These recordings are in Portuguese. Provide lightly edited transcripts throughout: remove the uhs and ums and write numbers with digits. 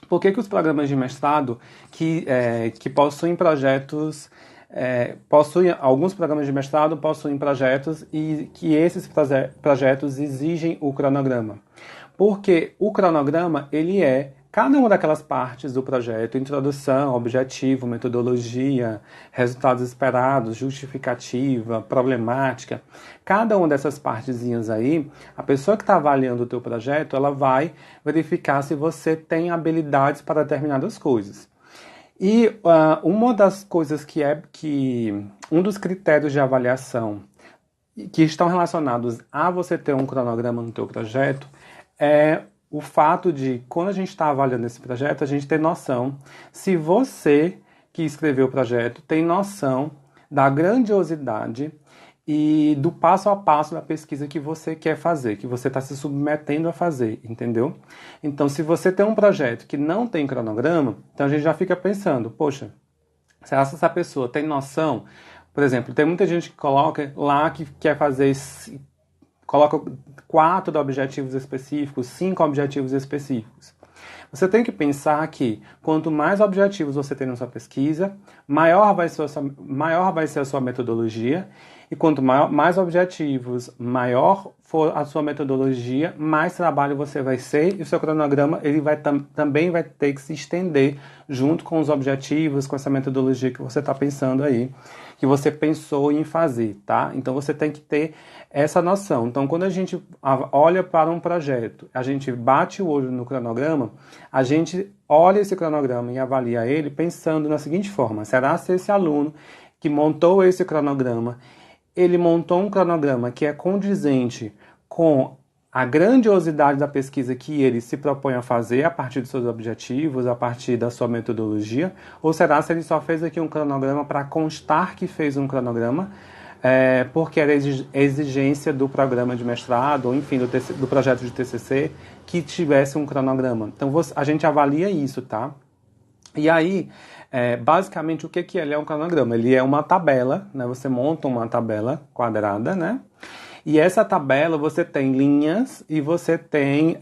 Por que os programas de mestrado que possuem projetos, alguns programas de mestrado possuem projetos e que esses projetos exigem o cronograma? Porque o cronograma, ele é cada uma daquelas partes do projeto: introdução, objetivo, metodologia, resultados esperados, justificativa, problemática. Cada uma dessas partezinhas aí, a pessoa que está avaliando o teu projeto, ela vai verificar se você tem habilidades para determinadas coisas. E uma das coisas um dos critérios de avaliação que estão relacionados a você ter um cronograma no teu projeto é o fato de, quando a gente está avaliando esse projeto, a gente ter noção se você que escreveu o projeto tem noção da grandiosidade e do passo a passo da pesquisa que você quer fazer, que você está se submetendo a fazer, entendeu? Então, se você tem um projeto que não tem cronograma, então a gente já fica pensando, poxa, será que essa pessoa tem noção? Por exemplo, tem muita gente que coloca lá que quer fazer, coloca 4 objetivos específicos, 5 objetivos específicos. Você tem que pensar que quanto mais objetivos você tem na sua pesquisa, maior vai ser a sua metodologia, e quanto mais objetivos, maior for a sua metodologia, mais trabalho você vai ser, e o seu cronograma ele também vai ter que se estender junto com os objetivos, com essa metodologia que você está pensando aí, que você pensou em fazer, tá? Então você tem que ter essa noção. Então, quando a gente olha para um projeto, a gente bate o olho no cronograma, a gente olha esse cronograma e avalia ele pensando na seguinte forma: será que esse aluno que montou esse cronograma, ele montou um cronograma que é condizente com a grandiosidade da pesquisa que ele se propõe a fazer a partir dos seus objetivos, a partir da sua metodologia? Ou será que ele só fez aqui um cronograma para constar que fez um cronograma, porque era exigência do programa de mestrado, ou enfim, do projeto de TCC, que tivesse um cronograma? Então a gente avalia isso, tá? E aí, basicamente, o que ele é um cronograma? Ele é uma tabela, né? Você monta uma tabela quadrada, né? E essa tabela você tem linhas e você tem...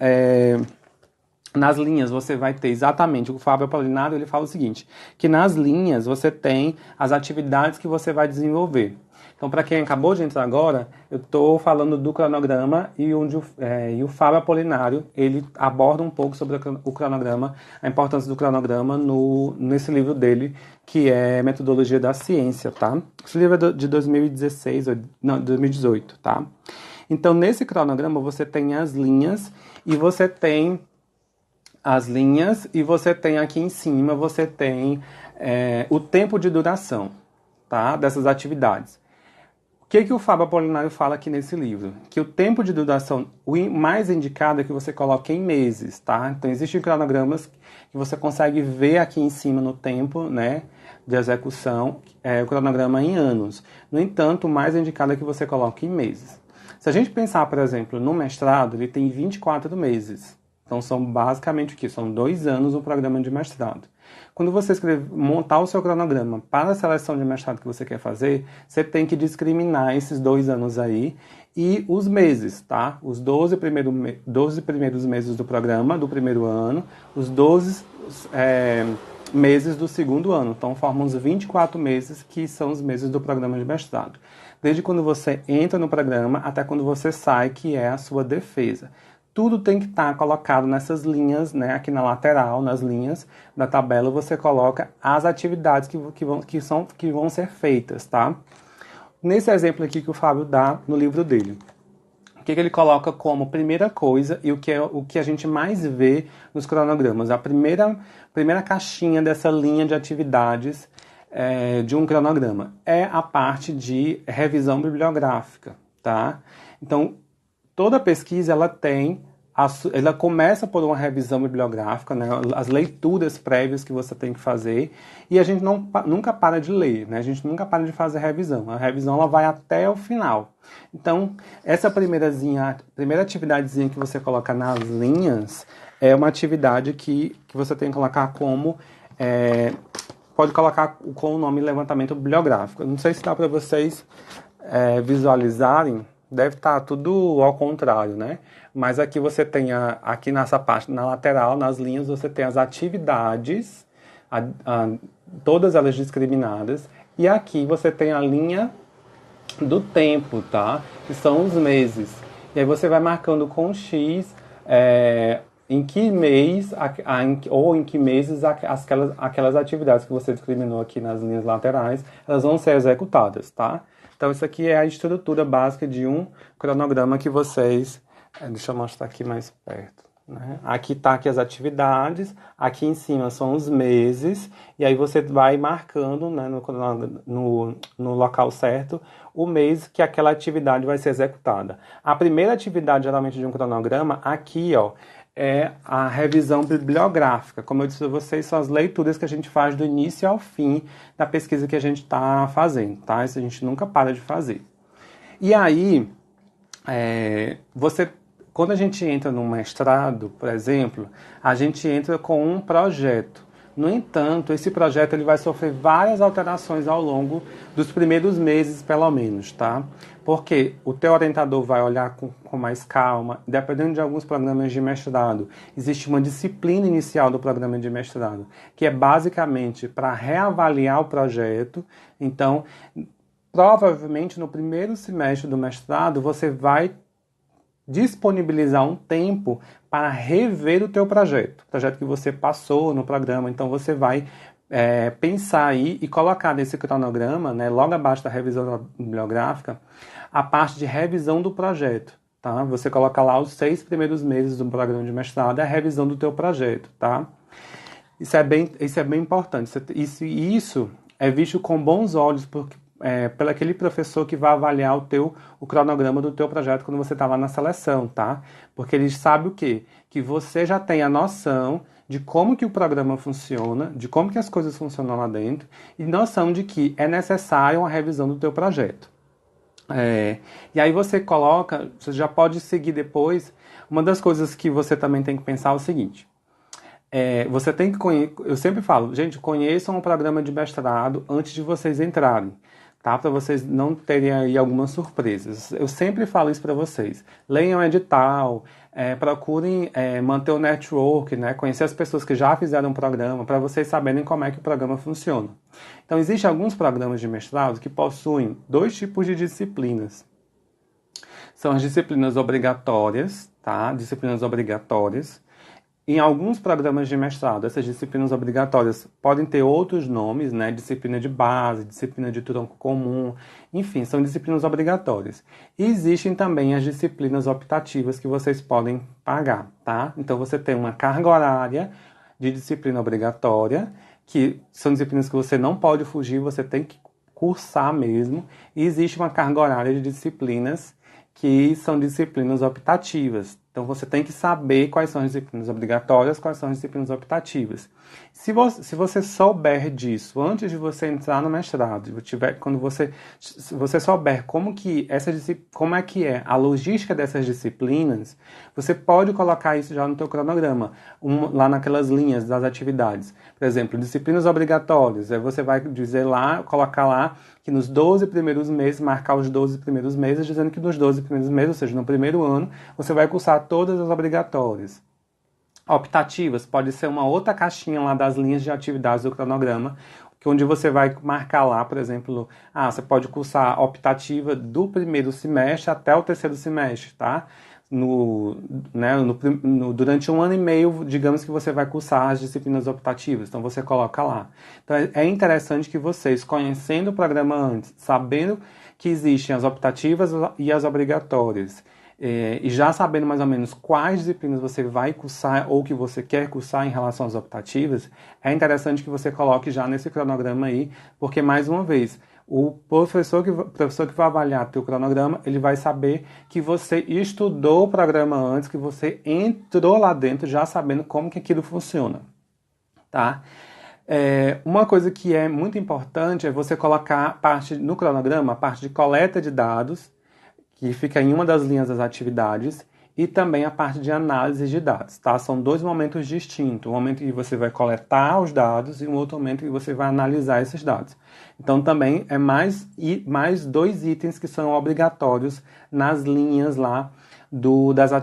nas linhas você vai ter exatamente, o Fábio Apolinário ele fala o seguinte, que nas linhas você tem as atividades que você vai desenvolver. Então, para quem acabou de entrar agora, eu estou falando do cronograma e o Fábio Apolinário, ele aborda um pouco sobre o cronograma, a importância do cronograma nesse livro dele, que é Metodologia da Ciência, tá? Esse livro é de 2018, tá? Então, nesse cronograma você tem as linhas e você tem aqui em cima, você tem o tempo de duração, tá? Dessas atividades. O que o Fábio Apolinário fala aqui nesse livro? Que o tempo de duração, o mais indicado é que você coloque em meses, tá? Então, existem cronogramas que você consegue ver aqui em cima no tempo, né, de execução, o cronograma em anos. No entanto, o mais indicado é que você coloque em meses. Se a gente pensar, por exemplo, no mestrado, ele tem 24 meses. Então, são basicamente o quê? São 2 anos o programa de mestrado. Quando você montar o seu cronograma para a seleção de mestrado que você quer fazer, você tem que discriminar esses 2 anos aí e os meses, tá? Os 12 primeiros meses do programa, do primeiro ano, os 12 meses do segundo ano. Então, formam os 24 meses, que são os meses do programa de mestrado. Desde quando você entra no programa até quando você sai, que é a sua defesa. Tudo tem que estar colocado nessas linhas, né? Aqui na lateral, nas linhas da tabela, você coloca as atividades que vão ser feitas, tá? Nesse exemplo aqui que o Fábio dá no livro dele, o que ele coloca como primeira coisa e o que a gente mais vê nos cronogramas? A primeira caixinha dessa linha de atividades de um cronograma é a parte de revisão bibliográfica, tá? Então, toda pesquisa ela começa por uma revisão bibliográfica, né, as leituras prévias que você tem que fazer, e a gente nunca para de ler, né, a gente nunca para de fazer revisão. A revisão ela vai até o final. Então, essa primeira atividadezinha que você coloca nas linhas é uma atividade que você tem que colocar como... pode colocar com o nome levantamento bibliográfico. Eu não sei se dá para vocês visualizarem, deve estar tudo ao contrário, né? Mas aqui você tem, aqui nessa parte, na lateral, nas linhas, você tem as atividades, a- a- todas elas discriminadas, e aqui você tem a linha do tempo, tá? Que são os meses. E aí você vai marcando com X em que mês ou em que meses aquelas atividades que você discriminou aqui nas linhas laterais, elas vão ser executadas, tá? Então isso aqui é a estrutura básica de um cronograma que vocês... deixa eu mostrar aqui mais perto. Né? Aqui está aqui as atividades, aqui em cima são os meses, e aí você vai marcando, né, no local certo o mês que aquela atividade vai ser executada. A primeira atividade, geralmente, de um cronograma, aqui, ó, é a revisão bibliográfica. Como eu disse para vocês, são as leituras que a gente faz do início ao fim da pesquisa que a gente está fazendo, tá? Isso a gente nunca para de fazer. E aí, quando a gente entra no mestrado, por exemplo, a gente entra com um projeto. No entanto, esse projeto ele vai sofrer várias alterações ao longo dos primeiros meses, pelo menos, tá? Porque o teu orientador vai olhar com mais calma, dependendo de alguns programas de mestrado. Existe uma disciplina inicial do programa de mestrado, que é basicamente para reavaliar o projeto. Então, provavelmente no primeiro semestre do mestrado, você vai disponibilizar um tempo para rever o teu projeto que você passou no programa. Então você vai pensar aí e colocar nesse cronograma, né, logo abaixo da revisão bibliográfica, a parte de revisão do projeto. Tá? Você coloca lá os 6 primeiros meses do programa de mestrado, é a revisão do teu projeto. Tá? Isso é bem importante. Isso é visto com bons olhos pelo aquele professor que vai avaliar o cronograma do teu projeto quando você está lá na seleção, tá? Porque ele sabe o quê? Que você já tem a noção de como que o programa funciona, de como que as coisas funcionam lá dentro, e noção de que é necessário uma revisão do teu projeto. E aí você já pode seguir depois. Uma das coisas que você também tem que pensar é o seguinte: você tem que eu sempre falo, gente, conheçam o programa de mestrado antes de vocês entrarem, tá? Para vocês não terem aí algumas surpresas. Eu sempre falo isso para vocês. Leiam o edital, procurem manter o network, né? Conhecer as pessoas que já fizeram o programa, para vocês saberem como é que o programa funciona. Então, existem alguns programas de mestrado que possuem 2 tipos de disciplinas. São as disciplinas obrigatórias, tá? Disciplinas obrigatórias. Em alguns programas de mestrado, essas disciplinas obrigatórias podem ter outros nomes, né? Disciplina de base, disciplina de tronco comum, enfim, são disciplinas obrigatórias. E existem também as disciplinas optativas que vocês podem pagar, tá? Então você tem uma carga horária de disciplina obrigatória, que são disciplinas que você não pode fugir, você tem que cursar mesmo. E existe uma carga horária de disciplinas que são disciplinas optativas. Então você tem que saber quais são as disciplinas obrigatórias, quais são as disciplinas optativas. Se você souber disso antes de você entrar no mestrado, se você souber como é que é a logística dessas disciplinas, você pode colocar isso já no teu cronograma, lá naquelas linhas das atividades. Por exemplo, disciplinas obrigatórias, aí você vai dizer lá, colocar lá que nos 12 primeiros meses, marcar os 12 primeiros meses, dizendo que nos 12 primeiros meses, ou seja, no primeiro ano, você vai cursar todas as obrigatórias. Optativas pode ser uma outra caixinha lá das linhas de atividades do cronograma, onde você vai marcar lá, por exemplo, você pode cursar optativa do primeiro semestre até o terceiro semestre, tá? Durante 1 ano e meio, digamos que você vai cursar as disciplinas optativas, então você coloca lá. Então é interessante que vocês, conhecendo o programa antes, sabendo que existem as optativas e as obrigatórias, e já sabendo mais ou menos quais disciplinas você vai cursar ou que você quer cursar em relação às optativas, é interessante que você coloque já nesse cronograma aí, porque, mais uma vez, o professor que vai avaliar teu cronograma, ele vai saber que você estudou o programa antes, que você entrou lá dentro já sabendo como que aquilo funciona, tá? Uma coisa que é muito importante é você colocar no cronograma a parte de coleta de dados, que fica em uma das linhas das atividades, e também a parte de análise de dados, tá? São dois momentos distintos, um momento que você vai coletar os dados e um outro momento que você vai analisar esses dados. Então também é mais dois itens que são obrigatórios nas linhas lá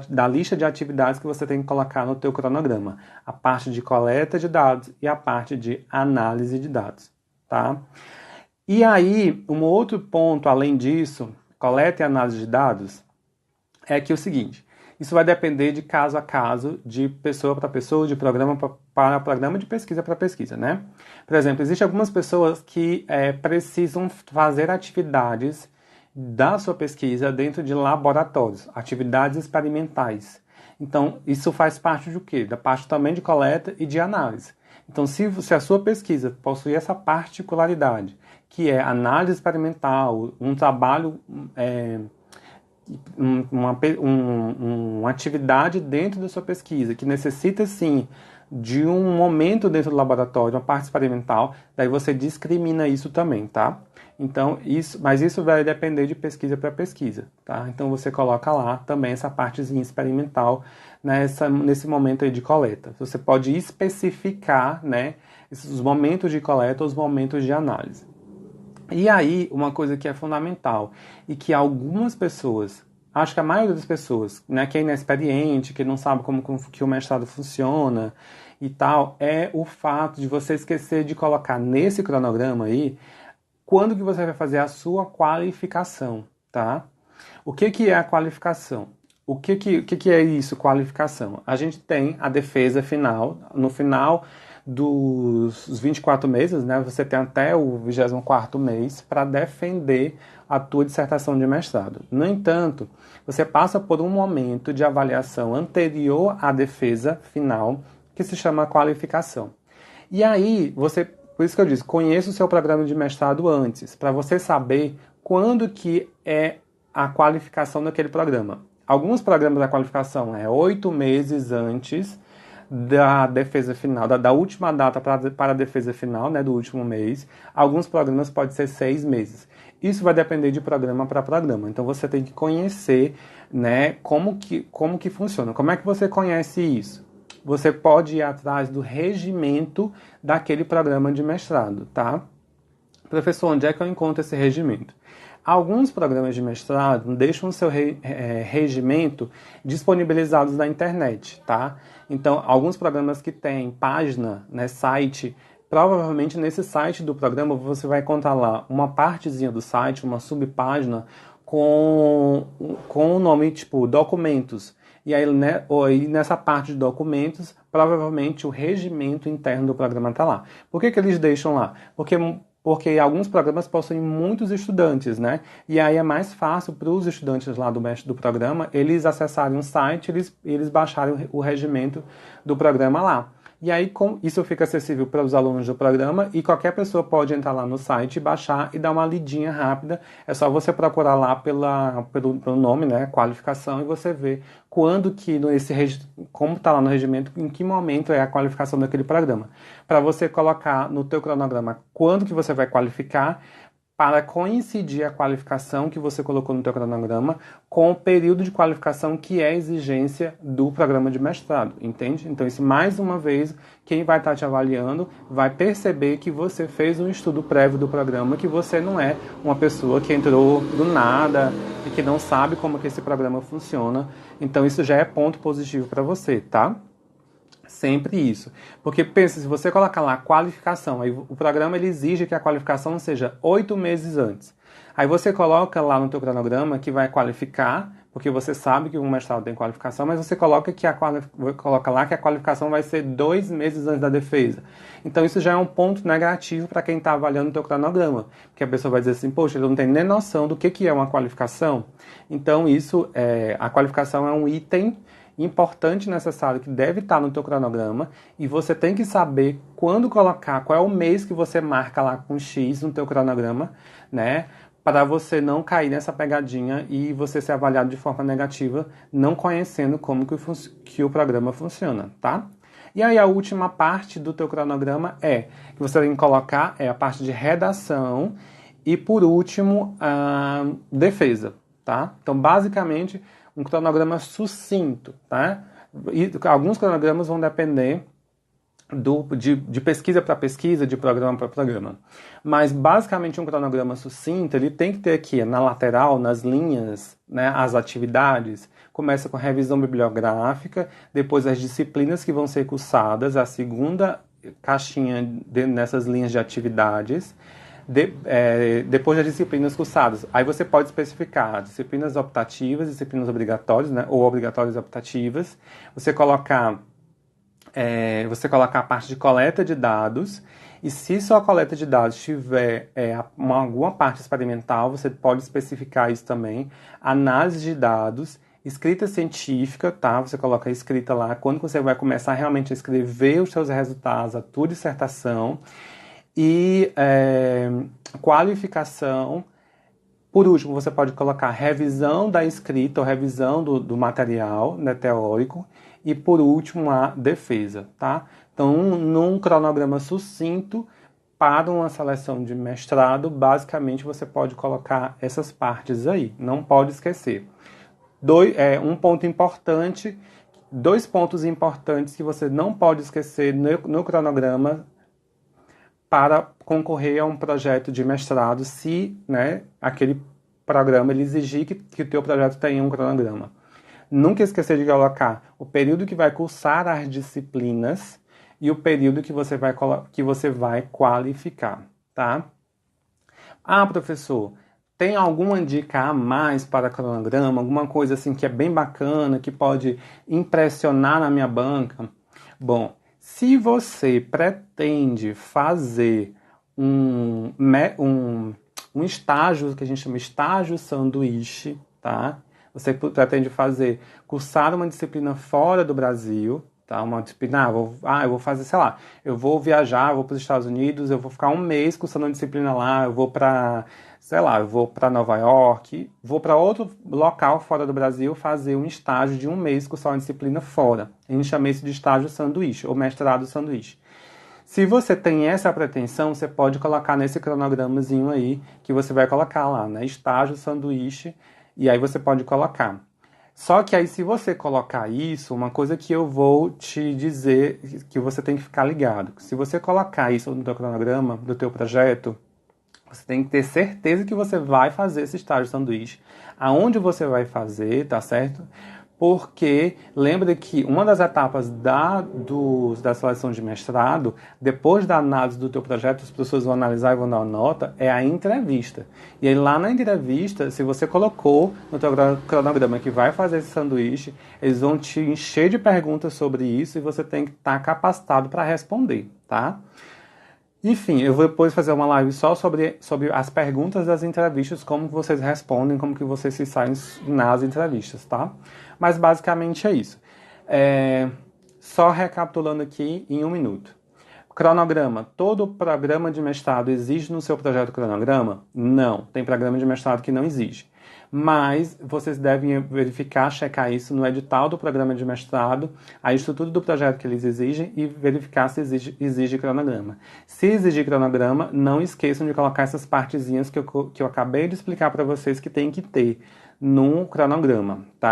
da lista de atividades que você tem que colocar no teu cronograma. A parte de coleta de dados e a parte de análise de dados, tá? E aí, um outro ponto, além disso, coleta e análise de dados, é que é o seguinte, isso vai depender de caso a caso, de pessoa para pessoa, de programa para programa, de pesquisa para pesquisa, né? Por exemplo, existem algumas pessoas que precisam fazer atividades da sua pesquisa dentro de laboratórios, atividades experimentais. Então, isso faz parte do quê? Da parte também de coleta e de análise. Então, se a sua pesquisa possui essa particularidade, que é análise experimental, um trabalho, uma atividade dentro da sua pesquisa, que necessita, sim, de um momento dentro do laboratório, uma parte experimental, daí você discrimina isso também, tá? Então, mas isso vai depender de pesquisa para pesquisa, tá? Então, você coloca lá também essa partezinha experimental nesse momento aí de coleta. Você pode especificar, né, os momentos de coleta ou os momentos de análise. E aí, uma coisa que é fundamental e que algumas pessoas, acho que a maioria das pessoas, né, que é inexperiente, que não sabe como que o mestrado funciona e tal, é o fato de você esquecer de colocar nesse cronograma aí quando que você vai fazer a sua qualificação, tá? O que é a qualificação? O que é isso, qualificação? A gente tem a defesa final, no final dos 24 meses, né, você tem até o 24º mês para defender a tua dissertação de mestrado. No entanto, você passa por um momento de avaliação anterior à defesa final, que se chama qualificação. E aí, por isso que eu disse, conheça o seu programa de mestrado antes, para você saber quando que é a qualificação daquele programa. Alguns programas da qualificação é 8 meses antes da defesa final, da última data para a defesa final, né, do último mês. Alguns programas pode ser 6 meses. Isso vai depender de programa para programa. Então você tem que conhecer, né, como que funciona. Como é que você conhece isso? Você pode ir atrás do regimento daquele programa de mestrado, tá? Professor, onde é que eu encontro esse regimento? Alguns programas de mestrado deixam o seu regimento disponibilizados na internet, tá? Então, alguns programas que têm página, né, site, provavelmente nesse site do programa você vai encontrar lá uma partezinha do site, uma subpágina com o nome tipo documentos. E aí, né, nessa parte de documentos, provavelmente o regimento interno do programa está lá. Por que eles deixam lá? Porque alguns programas possuem muitos estudantes, né? E aí é mais fácil para os estudantes lá do programa, eles acessarem o site, eles baixarem o regimento do programa lá. E aí isso fica acessível para os alunos do programa e qualquer pessoa pode entrar lá no site, baixar e dar uma lidinha rápida. É só você procurar lá pelo nome, né, qualificação, e você vê quando que como está lá no regimento, em que momento é a qualificação daquele programa. Para você colocar no teu cronograma quando que você vai qualificar, para coincidir a qualificação que você colocou no teu cronograma com o período de qualificação que é exigência do programa de mestrado, entende? Então, isso, mais uma vez, quem vai estar te avaliando vai perceber que você fez um estudo prévio do programa, que você não é uma pessoa que entrou do nada e que não sabe como que esse programa funciona. Então, isso já é ponto positivo para você, tá? Sempre isso. Porque pensa, se você colocar lá qualificação, aí o programa ele exige que a qualificação seja 8 meses antes. Aí você coloca lá no teu cronograma que vai qualificar, porque você sabe que o mestrado tem qualificação, mas você coloca lá que a qualificação vai ser 2 meses antes da defesa. Então isso já é um ponto negativo para quem está avaliando o teu cronograma, porque a pessoa vai dizer assim, poxa, ele não tem nem noção do que é uma qualificação. Então a qualificação é um item importante e necessário que deve estar no teu cronograma e você tem que saber quando colocar, qual é o mês que você marca lá com X no teu cronograma, né? Para você não cair nessa pegadinha e você ser avaliado de forma negativa, não conhecendo como que o programa funciona, tá? E aí a última parte do teu cronograma que você tem que colocar a parte de redação e, por último, a defesa, tá? Então, basicamente, um cronograma sucinto, tá? E alguns cronogramas vão depender de pesquisa para pesquisa, de programa para programa. Mas, basicamente, um cronograma sucinto, ele tem que ter aqui, na lateral, nas linhas, né, as atividades. Começa com revisão bibliográfica, depois as disciplinas que vão ser cursadas, a segunda caixinha nessas linhas de atividades, depois das disciplinas cursadas. Aí você pode especificar disciplinas optativas, disciplinas obrigatórias, né, ou obrigatórias optativas. Você colocar a parte de coleta de dados, e se sua coleta de dados tiver alguma parte experimental, você pode especificar isso também. Análise de dados, escrita científica, tá? Você coloca a escrita lá, quando você vai começar realmente a escrever os seus resultados, a tua dissertação, e qualificação. Por último, você pode colocar revisão da escrita ou revisão do material, né, teórico. E, por último, a defesa, tá? Então, num cronograma sucinto, para uma seleção de mestrado, basicamente você pode colocar essas partes aí. Não pode esquecer. Dois pontos importantes que você não pode esquecer no cronograma para concorrer a um projeto de mestrado, se, né, aquele programa ele exigir que o teu projeto tenha um cronograma. Nunca esquecer de colocar o período que vai cursar as disciplinas e o período que você vai qualificar, tá? Ah, professor, tem alguma dica a mais para cronograma? Alguma coisa assim que é bem bacana, que pode impressionar na minha banca? Bom, se você pretende fazer um estágio, que a gente chama estágio sanduíche, tá? Você pretende cursar uma disciplina fora do Brasil, tá? Uma disciplina, eu vou fazer, sei lá, eu vou viajar, vou para os Estados Unidos, eu vou ficar um mês cursando uma disciplina lá, eu vou para, sei lá, eu vou para Nova York, vou para outro local fora do Brasil fazer um estágio de um mês cursar uma disciplina fora. A gente chama isso de estágio sanduíche, ou mestrado sanduíche. Se você tem essa pretensão, você pode colocar nesse cronogramazinho aí, que você vai colocar lá, né? Estágio sanduíche, e aí você pode colocar. Só que aí, se você colocar isso, uma coisa que eu vou te dizer que você tem que ficar ligado. Se você colocar isso no teu cronograma, do teu projeto, você tem que ter certeza que você vai fazer esse estágio sanduíche. Aonde você vai fazer, tá certo? Porque lembra que uma das etapas da seleção de mestrado, depois da análise do teu projeto, as pessoas vão analisar e vão dar uma nota, é a entrevista. E aí lá na entrevista, se você colocou no teu cronograma que vai fazer esse sanduíche, eles vão te encher de perguntas sobre isso e você tem que estar capacitado para responder, tá? Enfim, eu vou depois fazer uma live só sobre as perguntas das entrevistas, como que vocês respondem, como que vocês se saem nas entrevistas, tá? Mas basicamente é isso. Só recapitulando aqui em 1 minuto. Cronograma. Todo programa de mestrado exige no seu projeto cronograma? Não. Tem programa de mestrado que não exige. Mas vocês devem verificar, checar isso no edital do programa de mestrado, a estrutura do projeto que eles exigem e verificar se exige cronograma. Se exigir cronograma, não esqueçam de colocar essas partezinhas que eu acabei de explicar para vocês que tem que ter no cronograma, tá?